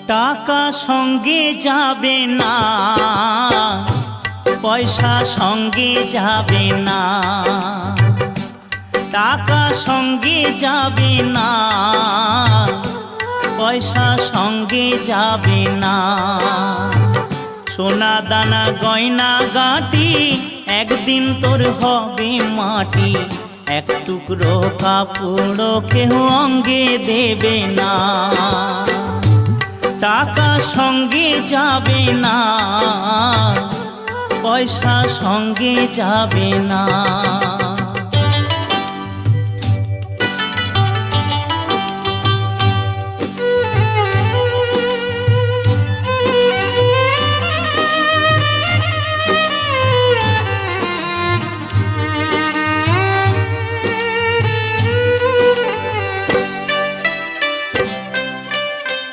টাকা সঙ্গে যাবে না, পয়সা সঙ্গে যাবে না। টাকা সঙ্গে যাবে না, পয়সা সঙ্গে যাবে না। সোনা দানা গয়না গাঁটি একদিন তোর হবে মাটি। এক টুকরো কাপড় কেউ অঙ্গে দেবে না। টাকা সঙ্গে যাবে না, পয়সা সঙ্গে যাবে না।